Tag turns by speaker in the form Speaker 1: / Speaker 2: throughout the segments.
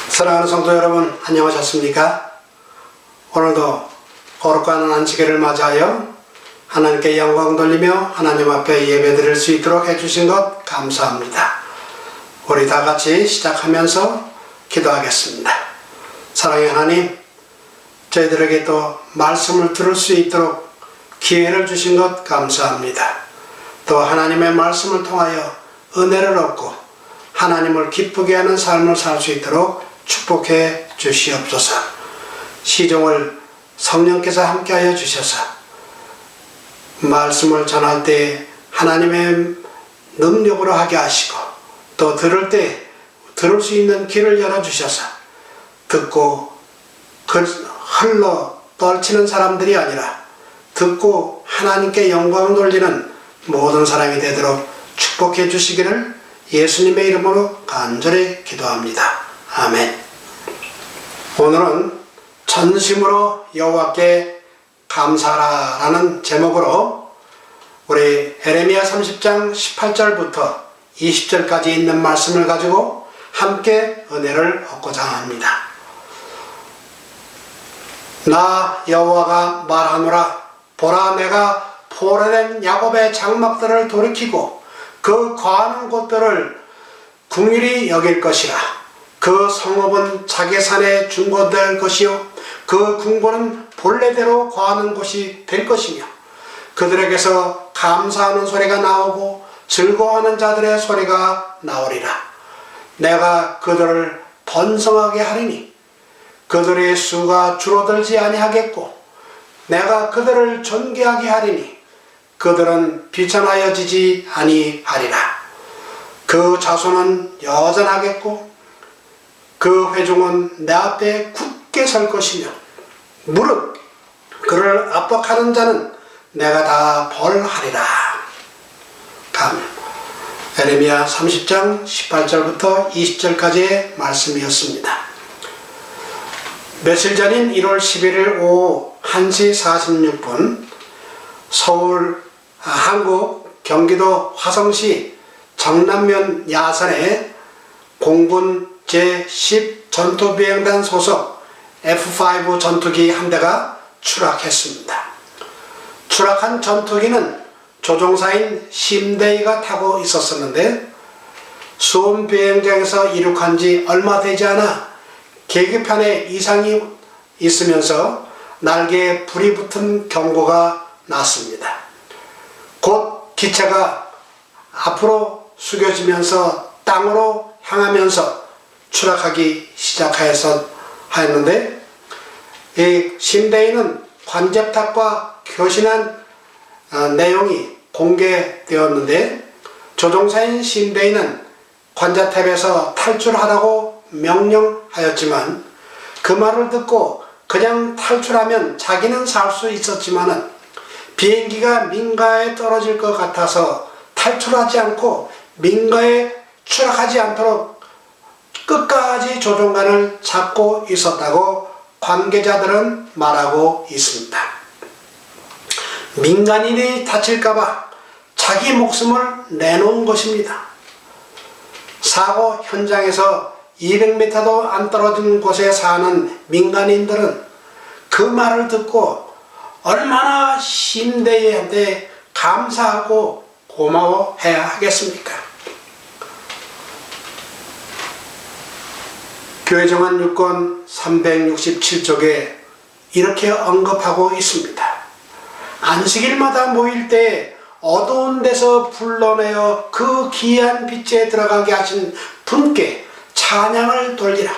Speaker 1: 사랑하는 성도 여러분, 안녕하셨습니까? 오늘도 거룩한 안식일을 맞이하여 하나님께 영광 돌리며 하나님 앞에 예배드릴 수 있도록 해주신 것 감사합니다. 우리 다 같이 시작하면서 기도하겠습니다. 사랑의 하나님, 저희들에게 또 말씀을 들을 수 있도록 기회를 주신 것 감사합니다. 또 하나님의 말씀을 통하여 은혜를 얻고 하나님을 기쁘게 하는 삶을 살 수 있도록 축복해 주시옵소서. 시종을 성령께서 함께하여 주셔서 말씀을 전할 때 하나님의 능력으로 하게 하시고, 또 들을 때 들을 수 있는 길을 열어주셔서 듣고 흘러 떨치는 사람들이 아니라 듣고 하나님께 영광을 돌리는 모든 사람이 되도록 축복해 주시기를 예수님의 이름으로 간절히 기도합니다. 아멘. 오늘은 전심으로 여호와께 감사하라라는 제목으로 우리 에레미야 30장 18절부터 20절까지 있는 말씀을 가지고 함께 은혜를 얻고자 합니다. 나 여호와가 말하노라. 보라, 내가 포로된 야곱의 장막들을 돌이키고 그 거하는 곳들을 긍휼히 여길 것이라. 그 성읍은 자기 산에 중고될 것이요 그 궁궐은 본래대로 거하는 곳이 될 것이며, 그들에게서 감사하는 소리가 나오고 즐거워하는 자들의 소리가 나오리라. 내가 그들을 번성하게 하리니 그들의 수가 줄어들지 아니하겠고, 내가 그들을 존귀하게 하리니 그들은 비천하여지지 아니하리라. 그 자손은 여전하겠고 그 회중은 내 앞에 굳게 설 것이며, 무릇 그를 압박하는 자는 내가 다 벌하리라. 에레미야 30장 18절부터 20절까지의 말씀이었습니다. 며칠 전인 1월 11일 오후 1시 46분 한국 경기도 화성시 정남면 야산에 공군 제10 전투비행단 소속 F-5 전투기 한 대가 추락했습니다. 추락한 전투기는 조종사인 심대희가 타고 있었었는데, 수험 비행장에서 이륙한 지 얼마 되지 않아 계기판에 이상이 있으면서 날개에 불이 붙은 경고가 났습니다. 곧 기체가 앞으로 숙여지면서 땅으로 향하면서 추락하기 시작하였는데, 이 심대희는 관제탑과 교신한 내용이 공개되었는데, 조종사인 심대희는 관제탑에서 탈출하라고 명령하였지만, 그 말을 듣고 그냥 탈출하면 자기는 살 수 있었지만은 비행기가 민가에 떨어질 것 같아서 탈출하지 않고 민가에 추락하지 않도록 끝까지 조종관을 잡고 있었다고 관계자들은 말하고 있습니다. 민간인이 다칠까봐 자기 목숨을 내놓은 것입니다. 사고 현장에서 200m도 안 떨어진 곳에 사는 민간인들은 그 말을 듣고 얼마나 심대희한테 감사하고 고마워해야 하겠습니까? 교회정한 유권 367쪽에 이렇게 언급하고 있습니다. 안식일마다 모일 때 어두운 데서 불러내어 그 귀한 빛에 들어가게 하신 분께 찬양을 돌리라.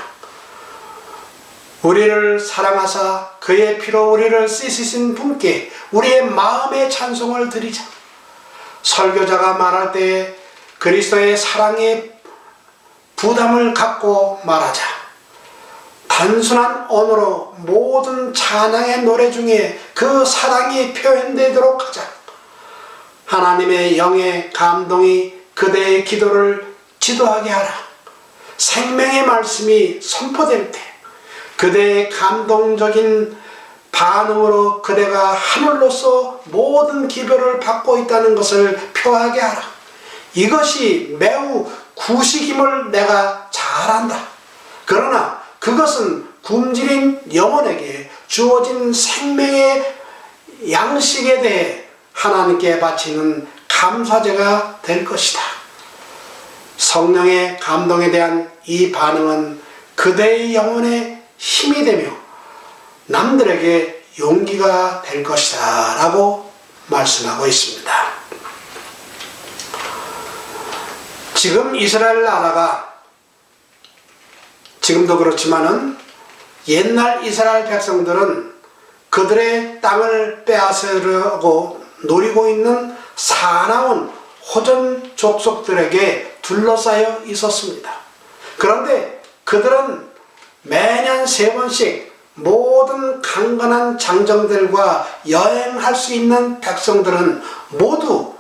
Speaker 1: 우리를 사랑하사 그의 피로 우리를 씻으신 분께 우리의 마음의 찬송을 드리자. 설교자가 말할 때 그리스도의 사랑의 부담을 갖고 말하자. 단순한 언어로 모든 찬양의 노래 중에 그 사랑이 표현되도록 하자. 하나님의 영의 감동이 그대의 기도를 지도하게 하라. 생명의 말씀이 선포될 때 그대의 감동적인 반응으로 그대가 하늘로서 모든 기별을 받고 있다는 것을 표하게 하라. 이것이 매우 구식임을 내가 잘 안다. 그러나 그것은 굶주린 영혼에게 주어진 생명의 양식에 대해 하나님께 바치는 감사제가 될 것이다. 성령의 감동에 대한 이 반응은 그대의 영혼에 힘이 되며 남들에게 용기가 될 것이다 라고 말씀하고 있습니다. 지금 이스라엘 나라가 지금도 그렇지만은 옛날 이스라엘 백성들은 그들의 땅을 빼앗으려고 노리고 있는 사나운 호전 족속들에게 둘러싸여 있었습니다. 그런데 그들은 매년 3번씩 모든 강건한 장정들과 여행할 수 있는 백성들은 모두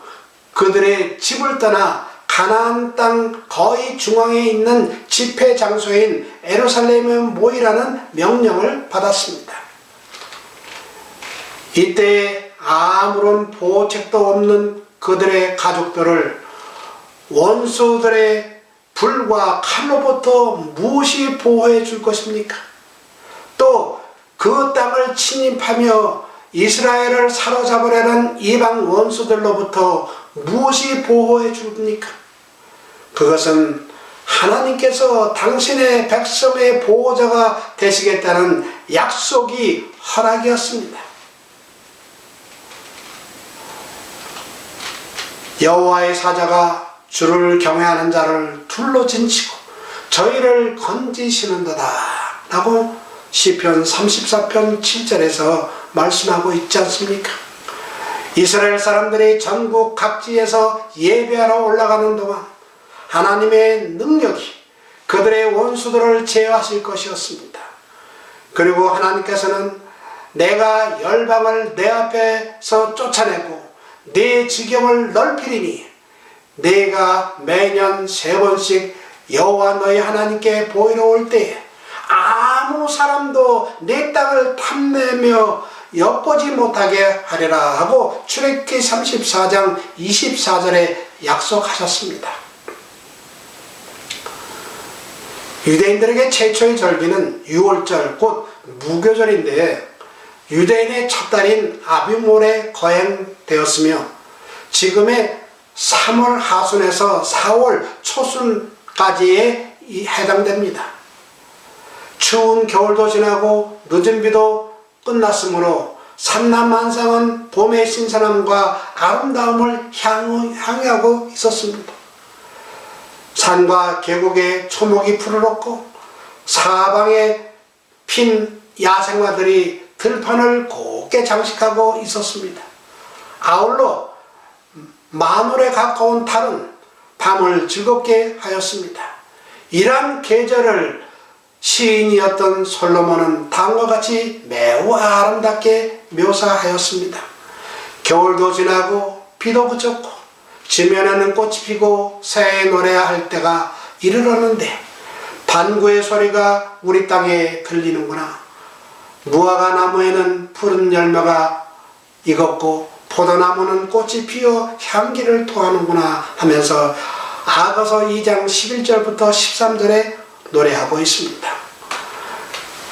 Speaker 1: 그들의 집을 떠나 가나안 땅 거의 중앙에 있는 집회 장소인 예루살렘에 모이라는 명령을 받았습니다. 이때 아무런 보호책도 없는 그들의 가족들을 원수들의 불과 칼로부터 무엇이 보호해 줄 것입니까? 또 그 땅을 침입하며 이스라엘을 사로잡으려는 이방 원수들로부터 무엇이 보호해 줍니까? 그것은 하나님께서 당신의 백성의 보호자가 되시겠다는 약속이 허락이었습니다. 여호와의 사자가 주를 경외하는 자를 둘러 진치고 저희를 건지시는도다 라고 시편 34편 7절에서 말씀하고 있지 않습니까? 이스라엘 사람들이 전국 각지에서 예배하러 올라가는 동안 하나님의 능력이 그들의 원수들을 제어하실 것이었습니다. 그리고 하나님께서는 내가 열방을 내 앞에서 쫓아내고 네 지경을 넓히리니 내가 매년 3번씩 여호와 너희 하나님께 보이러 올 때에 아무 사람도 내 땅을 탐내며 엿보지 못하게 하리라 하고 출애굽기 34장 24절에 약속하셨습니다. 유대인들에게 최초의 절기는 6월절 곧 무교절인데 유대인의 첫 달인 아비몰에 거행되었으며 지금의 3월 하순에서 4월 초순까지에 해당됩니다. 추운 겨울도 지나고 늦은 비도 끝났으므로 산남만상은 봄의 신선함과 아름다움을 향하고 있었습니다. 산과 계곡에 초목이 푸르렀고 사방에 핀 야생화들이 들판을 곱게 장식하고 있었습니다. 아울러 만월에 가까운 달은 밤을 즐겁게 하였습니다. 이러한 계절을 시인이었던 솔로몬은 다음과 같이 매우 아름답게 묘사하였습니다. 겨울도 지나고 비도 그쳤고 지면에는 꽃이 피고 새해 노래할 때가 이르렀는데 반구의 소리가 우리 땅에 들리는구나. 무화과 나무에는 푸른 열매가 익었고 포도나무는 꽃이 피어 향기를 토하는구나 하면서 아가서 2장 11절부터 13절에 노래하고 있습니다.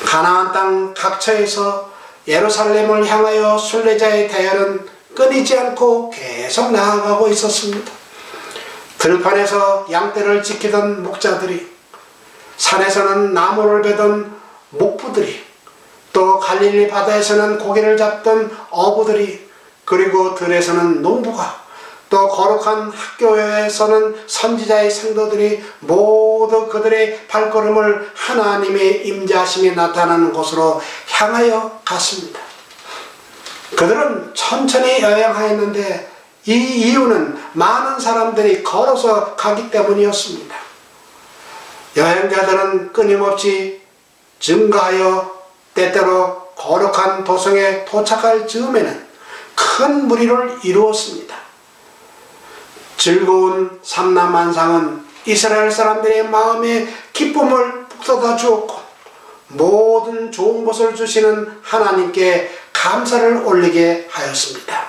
Speaker 1: 가나안 땅 각처에서 예루살렘을 향하여 순례자의 대열은 끊이지 않고 계속 나아가고 있었습니다. 들판에서 양떼를 지키던 목자들이, 산에서는 나무를 베던 목부들이, 또 갈릴리 바다에서는 고기를 잡던 어부들이, 그리고 들에서는 농부가, 또 거룩한 학교에서는 선지자의 성도들이 모두 그들의 발걸음을 하나님의 임재하심이 나타나는 곳으로 향하여 갔습니다. 그들은 천천히 여행하였는데 이 이유는 많은 사람들이 걸어서 가기 때문이었습니다. 여행자들은 끊임없이 증가하여 때때로 거룩한 도성에 도착할 즈음에는 큰 무리를 이루었습니다. 즐거운 삼남만상은 이스라엘 사람들의 마음에 기쁨을 북돋아 주었고 모든 좋은 것을 주시는 하나님께 감사를 올리게 하였습니다.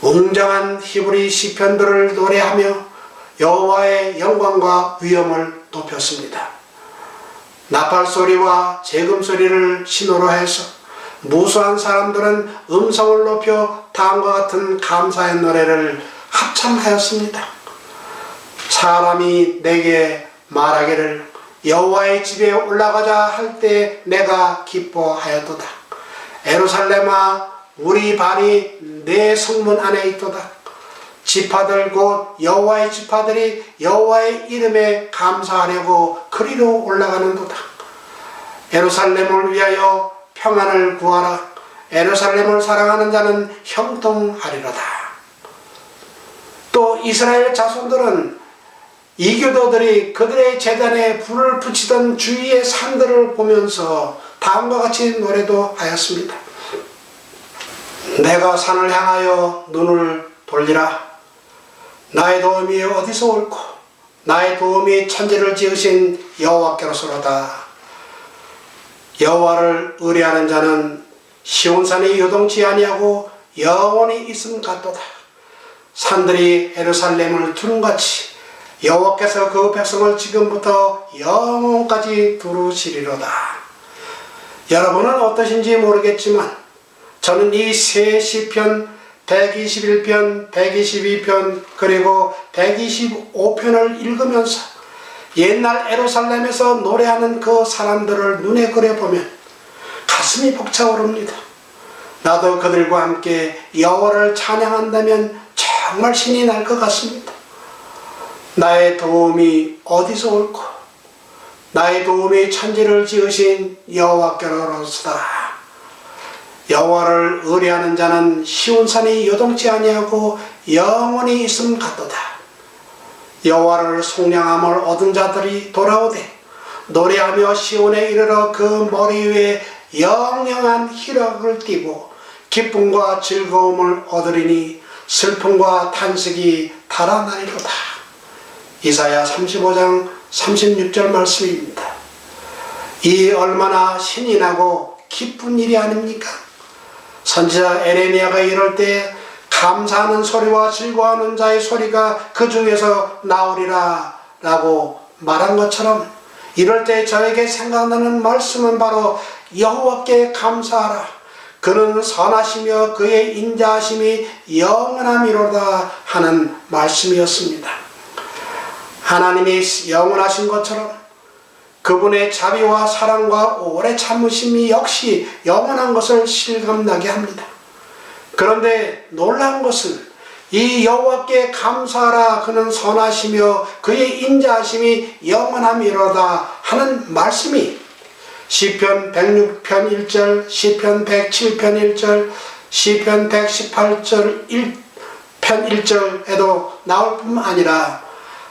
Speaker 1: 웅장한 히브리 시편들을 노래하며 여호와의 영광과 위엄을 높였습니다. 나팔 소리와 재금 소리를 신호로 해서 무수한 사람들은 음성을 높여 다음과 같은 감사의 노래를 합창하였습니다. 사람이 내게 말하기를 여호와의 집에 올라가자 할 때 내가 기뻐하였도다. 예루살렘아, 우리 발이 내 성문 안에 있도다. 지파들 곧 여호와의 지파들이 여호와의 이름에 감사하려고 그리로 올라가는도다. 예루살렘을 위하여 평안을 구하라. 예루살렘을 사랑하는 자는 형통하리로다. 또 이스라엘 자손들은 이교도들이 그들의 제단에 불을 붙이던 주위의 산들을 보면서 다음과 같이 노래도 하였습니다. 내가 산을 향하여 눈을 돌리라. 나의 도움이 어디서 올꼬? 나의 도움이 천지를 지으신 여호와께로서로다. 여호와를 의뢰하는 자는 시온산이 요동치 아니하고 영원히 있음 같도다. 산들이 예루살렘을 두른같이 여호와께서 그 백성을 지금부터 영원까지 두루시리로다. 여러분은 어떠신지 모르겠지만 저는 이 세 시편 121편, 122편 그리고 125편을 읽으면서 옛날 예루살렘에서 노래하는 그 사람들을 눈에 그려보면 가슴이 벅차오릅니다. 나도 그들과 함께 여호와를 찬양한다면 정말 신이 날 것 같습니다. 나의 도움이 어디서 올꼬? 나의 도움이 천지를 지으신 여호와께로서다. 여호와를 의뢰하는 자는 시온산이 요동치 아니하고 영원히 있음 같도다. 여호와를 속량함을 얻은 자들이 돌아오되 노래하며 시온에 이르러 그 머리 위에 영영한 희락을 띠고 기쁨과 즐거움을 얻으리니 슬픔과 탄식이 달아나리로다. 이사야 35장 36절 말씀입니다. 이 얼마나 신이 나고 기쁜 일이 아닙니까? 선지자 에레미야가 이럴 때 감사하는 소리와 즐거워하는 자의 소리가 그 중에서 나오리라 라고 말한 것처럼 이럴 때 저에게 생각나는 말씀은 바로 여호와께 감사하라. 그는 선하시며 그의 인자하심이 영원함이로다 하는 말씀이었습니다. 하나님이 영원하신 것처럼 그분의 자비와 사랑과 오래 참으심이 역시 영원한 것을 실감나게 합니다. 그런데 놀라운 것은 이 여호와께 감사하라. 그는 선하시며 그의 인자하심이 영원함이로다 하는 말씀이 시편 106편 1절, 시편 107편 1절, 시편 118절 1편 1절에도 나올 뿐만 아니라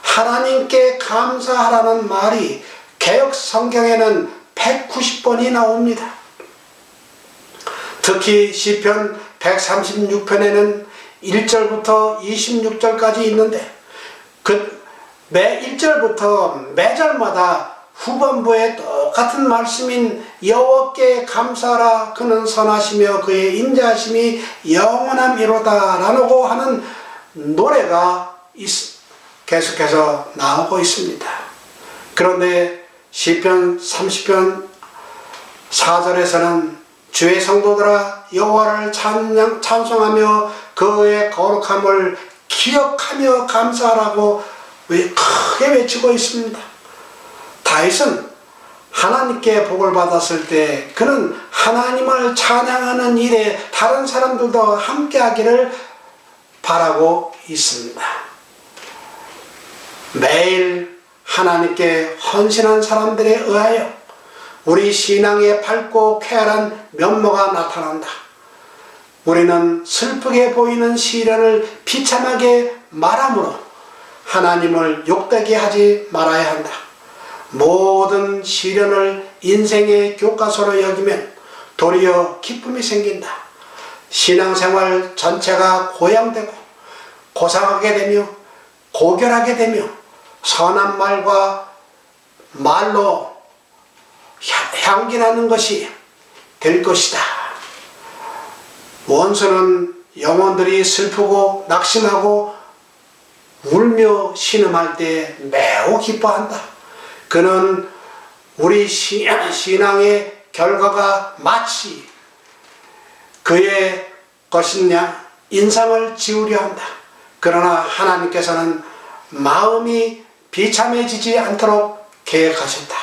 Speaker 1: 하나님께 감사하라는 말이 개역 성경에는 190번이 나옵니다. 특히 시편 136편에는 1절부터 26절까지 있는데 매 1절부터 매절마다 후반부에 똑같은 말씀인 여호와께 감사하라. 그는 선하시며 그의 인자하심이 영원함이로다 라고 하는 노래가 계속해서 나오고 있습니다. 그런데 시편 30편 4절에서는 주의 성도들아 여호와를 찬송하며 그의 거룩함을 기억하며 감사하라고 크게 외치고 있습니다. 다윗은 하나님께 복을 받았을 때 그는 하나님을 찬양하는 일에 다른 사람들도 함께 하기를 바라고 있습니다. 매일 하나님께 헌신한 사람들에 의하여 우리 신앙의 밝고 쾌활한 면모가 나타난다. 우리는 슬프게 보이는 시련을 비참하게 말함으로 하나님을 욕되게 하지 말아야 한다. 모든 시련을 인생의 교과서로 여기면 도리어 기쁨이 생긴다. 신앙생활 전체가 고양되고 고상하게 되며 고결하게 되며 선한 말과 말로 향기나는 것이 될 것이다. 원수는 영혼들이 슬프고 낙심하고 울며 신음할 때 매우 기뻐한다. 그는 우리 신앙의 결과가 마치 그의 것이냐 인상을 지우려 한다. 그러나 하나님께서는 마음이 비참해지지 않도록 계획하셨다.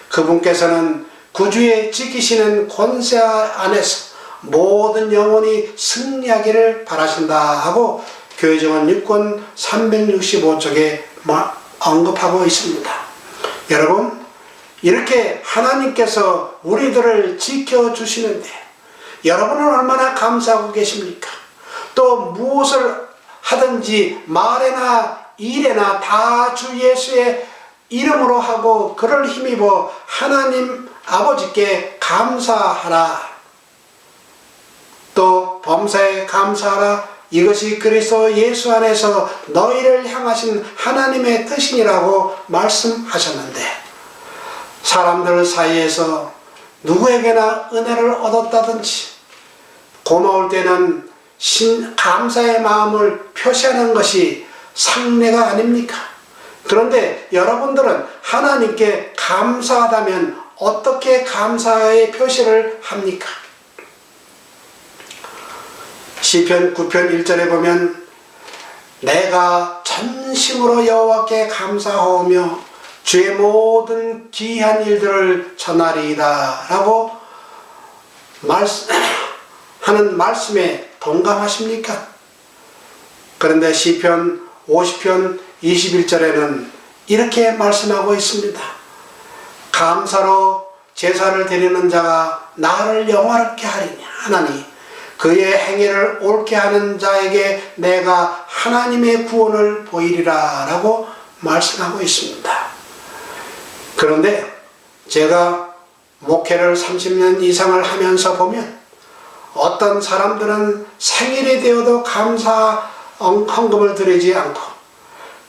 Speaker 1: 그분께서는 구주의 지키시는 권세 안에서 모든 영혼이 승리하기를 바라신다 하고 교회정원 6권 365쪽에 언급하고 있습니다. 여러분, 이렇게 하나님께서 우리들을 지켜주시는데 여러분은 얼마나 감사하고 계십니까? 또 무엇을 하든지 말에나 일에나 다 주 예수의 이름으로 하고 그를 힘입어 하나님 아버지께 감사하라. 또 범사에 감사하라. 이것이 그리스도 예수 안에서 너희를 향하신 하나님의 뜻이니라고 말씀하셨는데, 사람들 사이에서 누구에게나 은혜를 얻었다든지 고마울 때는 감사의 마음을 표시하는 것이 상례가 아닙니까? 그런데 여러분들은 하나님께 감사하다면 어떻게 감사의 표시를 합니까? 시편 9편 1절에 보면 내가 전심으로 여호와께 감사하오며 주의 모든 기이한 일들을 전하리이다 라고 하는 말씀에 동감하십니까? 그런데 시편 50편 21절에는 이렇게 말씀하고 있습니다. 감사로 제사를 드리는 자가 나를 영화롭게 하리니 그의 행위를 옳게 하는 자에게 내가 하나님의 구원을 보이리라 라고 말씀하고 있습니다. 그런데 제가 목회를 30년 이상을 하면서 보면 어떤 사람들은 생일이 되어도 감사 헌금을 드리지 않고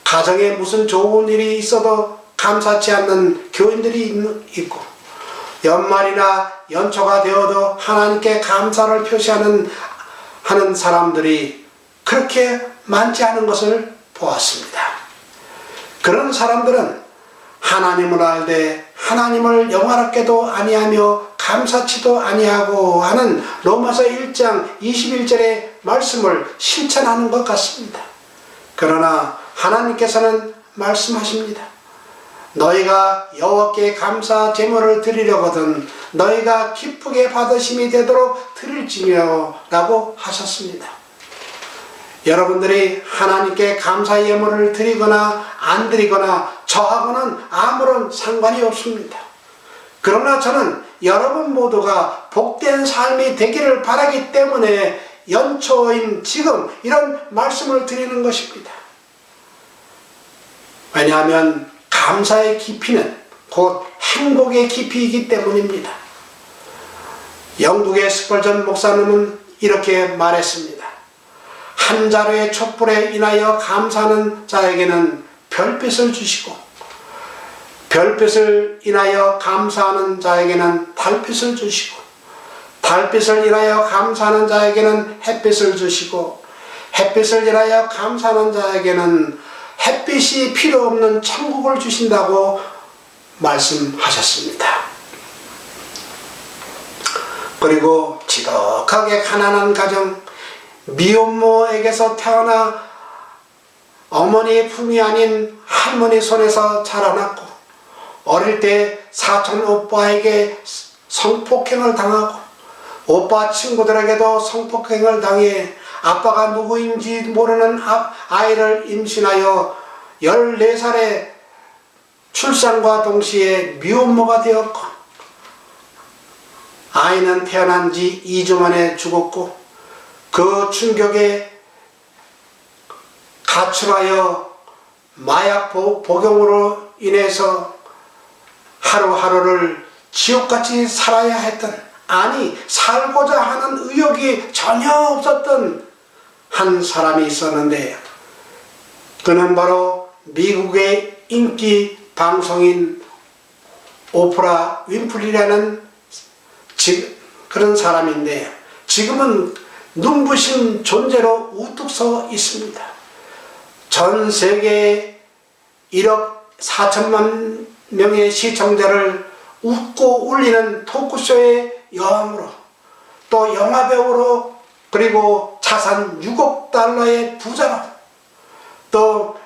Speaker 1: 가정에 무슨 좋은 일이 있어도 감사치 않는 교인들이 있고 연말이나 연초가 되어도 하나님께 감사를 표시하는 사람들이 그렇게 많지 않은 것을 보았습니다. 그런 사람들은 하나님을 알되 하나님을 영화롭게도 아니하며 감사치도 아니하고 하는 로마서 1장 21절의 말씀을 실천하는 것 같습니다. 그러나 하나님께서는 말씀하십니다. 너희가 여호와께 감사 제물을 드리려거든 너희가 기쁘게 받으심이 되도록 드릴지니라 라고 하셨습니다. 여러분들이 하나님께 감사 예물을 드리거나 안 드리거나 저하고는 아무런 상관이 없습니다. 그러나 저는 여러분 모두가 복된 삶이 되기를 바라기 때문에 연초인 지금 이런 말씀을 드리는 것입니다. 왜냐하면 감사의 깊이는 곧 행복의 깊이이기 때문입니다. 영국의 스펄전 목사님은 이렇게 말했습니다. 한 자루의 촛불에 인하여 감사하는 자에게는 별빛을 주시고 별빛을 인하여 감사하는 자에게는 달빛을 주시고 달빛을 인하여 감사하는 자에게는 햇빛을 주시고 햇빛을 인하여 감사하는 자에게는 햇빛이 필요 없는 천국을 주신다고 말씀하셨습니다. 그리고 지독하게 가난한 가정, 미혼모에게서 태어나 어머니의 품이 아닌 할머니 손에서 자라났고 어릴 때 사촌 오빠에게 성폭행을 당하고 오빠 친구들에게도 성폭행을 당해 아빠가 누구인지 모르는 아이를 임신하여 14살에 출산과 동시에 미혼모가 되었고 아이는 태어난 지 2주 만에 죽었고 그 충격에 가출하여 마약 복용으로 인해서 하루하루를 지옥같이 살아야 했던, 아니 살고자 하는 의욕이 전혀 없었던 한 사람이 있었는데 그는 바로 미국의 인기 방송인 오프라 윈프리라는 그런 사람인데 지금은 눈부신 존재로 우뚝 서 있습니다. 전 세계에 1억 4천만 명의 시청자를 웃고 울리는 토크쇼의 여왕으로, 또 영화배우로, 그리고 자산 6억 달러의 부자로, 또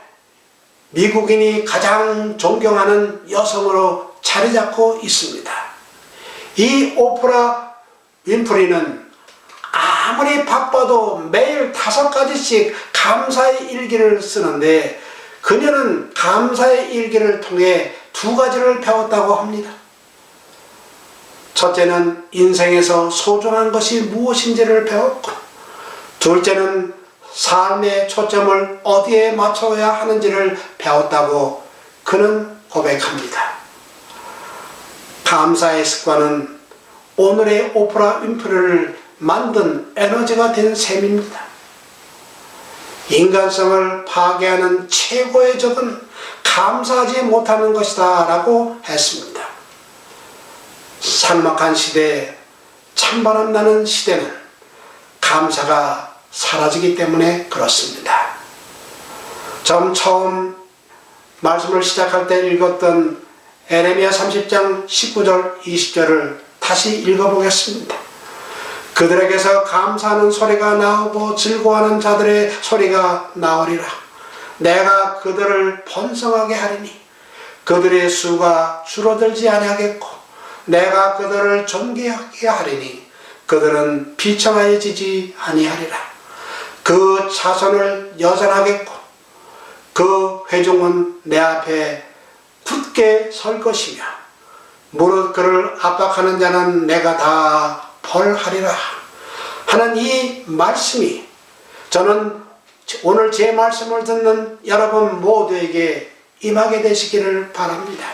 Speaker 1: 미국인이 가장 존경하는 여성으로 자리 잡고 있습니다. 이 오프라 윈프리는 아무리 바빠도 매일 5가지씩 감사의 일기를 쓰는데, 그녀는 감사의 일기를 통해 2가지를 배웠다고 합니다. 첫째는 인생에서 소중한 것이 무엇인지를 배웠고, 둘째는 삶의 초점을 어디에 맞춰야 하는지를 배웠다고 그는 고백합니다. 감사의 습관은 오늘의 오프라 윈프리를 만든 에너지가 된 셈입니다. 인간성을 파괴하는 최고의 적은 감사하지 못하는 것이다 라고 했습니다. 삭막한 시대에 찬바람 나는 시대는 감사가 사라지기 때문에 그렇습니다. 처음 말씀을 시작할 때 읽었던 에레미야 30장 19절 20절을 다시 읽어보겠습니다. 그들에게서 감사하는 소리가 나오고 즐거워하는 자들의 소리가 나오리라. 내가 그들을 번성하게 하리니 그들의 수가 줄어들지 아니하겠고, 내가 그들을 존귀하게 하리니 그들은 비천하여지지 아니하리라. 그 자손을 여전하겠고 그 회중은 내 앞에 굳게 설 것이며, 무릇 그를 압박하는 자는 내가 다 벌하리라 하는 이 말씀이, 저는 오늘 제 말씀을 듣는 여러분 모두에게 임하게 되시기를 바랍니다.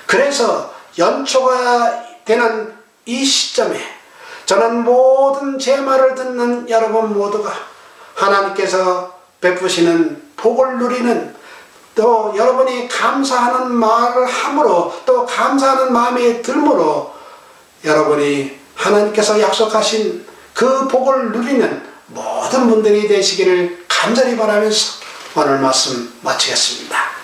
Speaker 1: 그래서 연초가 되는 이 시점에 저는 모든 제 말을 듣는 여러분 모두가 하나님께서 베푸시는 복을 누리는, 또 여러분이 감사하는 말을 함으로, 또 감사하는 마음이 들므로 여러분이 하나님께서 약속하신 그 복을 누리는 모든 분들이 되시기를 간절히 바라면서 오늘 말씀 마치겠습니다.